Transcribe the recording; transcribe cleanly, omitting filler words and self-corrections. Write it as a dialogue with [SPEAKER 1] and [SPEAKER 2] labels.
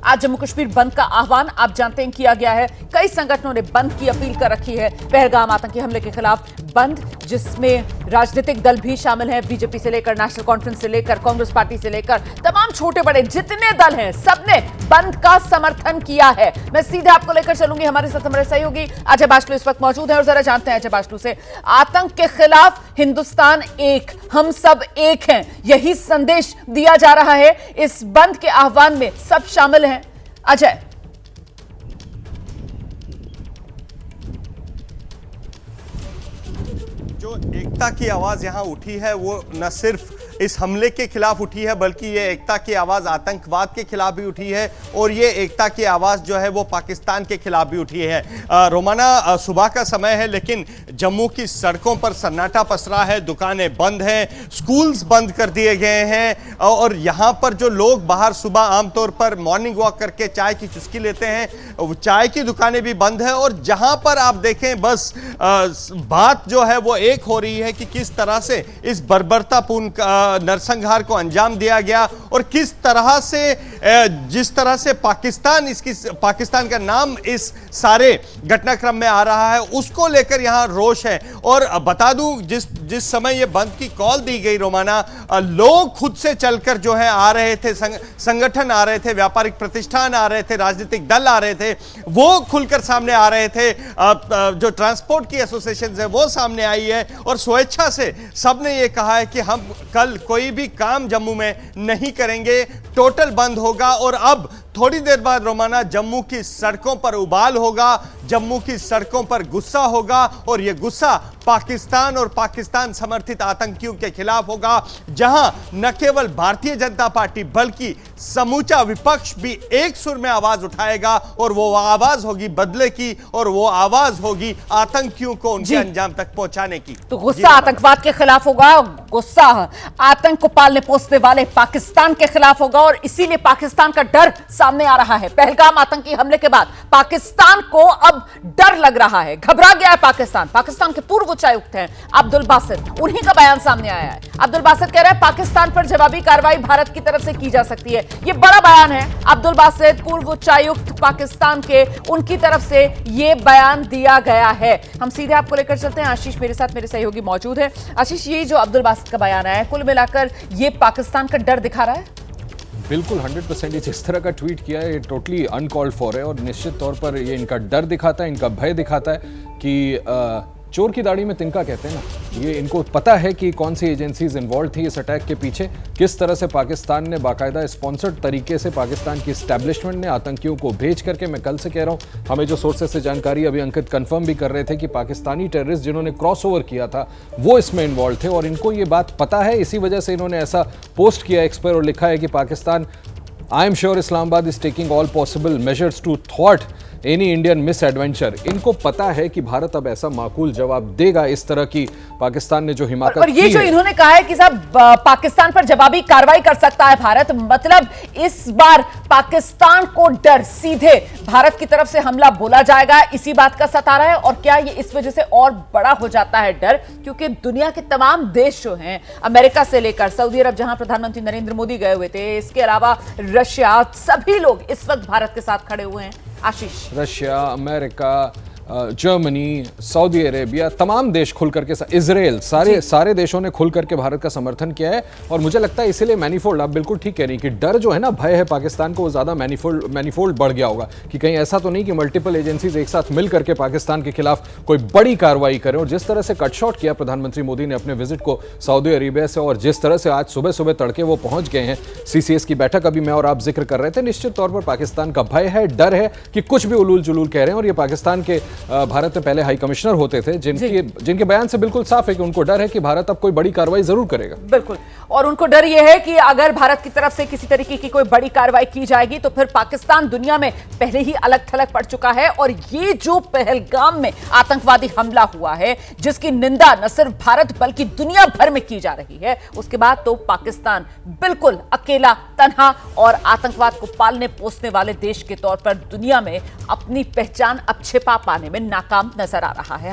[SPEAKER 1] आज जम्मू कश्मीर बंद का आह्वान आप जानते हैं किया गया है। कई संगठनों ने बंद की अपील कर रखी है। पहलगाम आतंकी हमले के खिलाफ बंद, जिसमें राजनीतिक दल भी शामिल हैं, बीजेपी से लेकर नेशनल कॉन्फ्रेंस से लेकर कांग्रेस पार्टी से लेकर तमाम छोटे बड़े जितने दल हैं सबने बंद का समर्थन किया है। मैं सीधे आपको लेकर चलूंगी, हमारे साथ हमारे सहयोगी अजय बाचलू इस वक्त मौजूद है और जरा जानते हैं अजय बाचलू से, आतंक के खिलाफ हिंदुस्तान एक, हम सब एक हैं, यही संदेश दिया जा रहा है। इस बंद के आह्वान में सब शामिल हैं। अजय,
[SPEAKER 2] जो एकता की आवाज यहां उठी है वो न सिर्फ इस हमले के खिलाफ उठी है, बल्कि ये एकता की आवाज आतंकवाद के खिलाफ भी उठी है और ये एकता की आवाज जो है वो पाकिस्तान के खिलाफ भी उठी है। रोमाना, सुबह का समय है लेकिन जम्मू की सड़कों पर सन्नाटा पसरा है, दुकानें बंद हैं, स्कूल्स बंद कर दिए गए हैं और यहाँ पर जो लोग बाहर सुबह आमतौर पर मॉर्निंग वॉक करके चाय की चुस्की लेते हैं, चाय की दुकानें भी बंद है। और जहाँ पर आप देखें बस बात जो है वो एक हो रही है कि किस तरह से इस बर्बरतापूर्ण नरसंहार को अंजाम दिया गया और किस तरह से जिस तरह से पाकिस्तान का नाम इस सारे घटनाक्रम में आ रहा है उसको लेकर यहां रोष है। और बता दूं, जिस समय ये बंद की कॉल दी गई रोमाना, लोग खुद से चलकर जो है आ रहे थे, संगठन आ रहे थे, व्यापारिक प्रतिष्ठान आ रहे थे, राजनीतिक दल आ रहे थे, वो खुलकर सामने आ रहे थे। जो ट्रांसपोर्ट की एसोसिएशन है वो सामने आई है और स्वेच्छा से सबने ये कहा है कि हम कल कोई भी काम जम्मू में नहीं करेंगे, टोटल बंद होगा। और अब थोड़ी देर बाद रोमाना जम्मू की सड़कों पर उबाल होगा, जम्मू की सड़कों पर गुस्सा होगा और यह गुस्सा पाकिस्तान और पाकिस्तान समर्थित आतंकियों के खिलाफ होगा, जहां न केवल भारतीय जनता पार्टी बल्कि समूचा विपक्ष भी एक सुर में आवाज उठाएगा और वो आवाज होगी बदले की और वो आवाज होगी आतंकियों को उनके अंजाम तक पहुंचाने की।
[SPEAKER 1] तो गुस्सा आतंकवाद के खिलाफ होगा, गुस्सा आतंक को पालने पोसने वाले पाकिस्तान के खिलाफ होगा और इसीलिए पाकिस्तान का डर सामने आ रहा है। पहलगाम आतंकी हमले के बाद पाकिस्तान को अब डर लग रहा है, घबरा गया है पाकिस्तान के पूर्व उच्चायुक्त हैं अब्दुल बासित, उन्हीं का बयान सामने आया है। अब्दुल बासित कह रहे हैं पाकिस्तान पर जवाबी कार्रवाई भारत की तरफ से की जा सकती है। यह बड़ा बयान है, अब्दुल बासित पूर्व उच्चायुक्त पाकिस्तान के, उनकी तरफ से यह बयान दिया गया है। हम सीधे आपको लेकर चलते हैं, आशीष मेरे साथ, मेरे सहयोगी मौजूद है। आशीष, ये जो अब्दुल बासित का बयान आया है, कुल मिलाकर यह पाकिस्तान का डर दिखा रहा है?
[SPEAKER 3] बिल्कुल 100% जिस तरह का ट्वीट किया है ये टोटली अनकॉल्ड फॉर है और निश्चित तौर पर ये इनका डर दिखाता है, इनका भय दिखाता है कि चोर की दाढ़ी में तिनका कहते हैं ना। ये इनको पता है कि कौन सी एजेंसीज इन्वॉल्व थी इस अटैक के पीछे, किस तरह से पाकिस्तान ने बाकायदा स्पॉन्सर्ड तरीके से पाकिस्तान की एस्टैब्लिशमेंट ने आतंकियों को भेज करके, मैं कल से कह रहा हूँ, हमें जो सोर्सेज से जानकारी अभी अंकित कंफर्म भी कर रहे थे कि पाकिस्तानी टेररिस्ट जिन्होंने क्रॉस ओवर किया था वो इसमें इन्वॉल्व थे और इनको ये बात पता है। इसी वजह से इन्होंने ऐसा पोस्ट किया एक्स पर और लिखा है कि Pakistan, I am sure Islamabad is taking all possible measures to थ्वाट एनी इंडियन मिस एडवेंचर। इनको पता है कि भारत अब ऐसा माकूल जवाब देगा इस तरह की पाकिस्तान ने जो हिमाकत
[SPEAKER 1] और ये
[SPEAKER 3] की
[SPEAKER 1] जो
[SPEAKER 3] है।
[SPEAKER 1] इन्होंने कहा है कि साहब पाकिस्तान पर जवाबी कार्रवाई कर सकता है भारत, मतलब इस बार पाकिस्तान को डर, सीधे भारत की तरफ से हमला बोला जाएगा, इसी बात का सता रहा है। और क्या ये इस वजह से और बड़ा हो जाता है डर, क्योंकि दुनिया के तमाम देश जो हैं, अमेरिका से लेकर सऊदी अरब जहां प्रधानमंत्री नरेंद्र मोदी गए हुए थे, इसके अलावा रशिया, सभी लोग इस वक्त भारत के साथ खड़े हुए हैं। Ashish,
[SPEAKER 3] Russia, America, Germany, Saudi Arabia, तमाम देश खुल करके, इजराइल, सारे देशों ने खुल करके भारत का समर्थन किया है। और मुझे लगता है इसीलिए मैनीफोल्ड, आप बिल्कुल ठीक कह रही हैं कि डर जो है ना, भय है पाकिस्तान को, वो ज़्यादा मैनीफोल्ड बढ़ गया होगा कि कहीं ऐसा तो नहीं कि मल्टीपल एजेंसीज एक साथ मिल करके पाकिस्तान के खिलाफ कोई बड़ी कार्रवाई करें। और जिस तरह से कट शॉट किया प्रधानमंत्री मोदी ने अपने विजिट को सऊदी अरेबिया से और जिस तरह से आज सुबह सुबह तड़के वो पहुंच गए हैं, CCS की बैठक अभी मैं और आप जिक्र कर रहे थे, निश्चित तौर पर पाकिस्तान का भय है, डर है कि कुछ भी उलूल जुलूल कह रहे हैं। और ये पाकिस्तान के भारत में पहले हाई कमिश्नर होते थे जिनके बयान से बिल्कुल साफ है कि उनको डर है कि भारत अब कोई बड़ी कार्रवाई जरूर करेगा।
[SPEAKER 1] बिल्कुल, और उनको डर यह है कि अगर भारत की तरफ से किसी तरीके की कोई बड़ी कार्रवाई की जाएगी तो फिर पाकिस्तान दुनिया में पहले ही अलग थलग पड़ चुका है। और ये जो पहलगाम में आतंकवादी हमला हुआ है, जिसकी निंदा न सिर्फ भारत बल्कि दुनिया भर में की जा रही है, उसके बाद तो पाकिस्तान बिल्कुल अकेला, तन्हा और आतंकवाद को पालने पोसने वाले देश के तौर पर दुनिया में अपनी पहचान अब छिपा पाने में नाकाम नजर आ रहा है।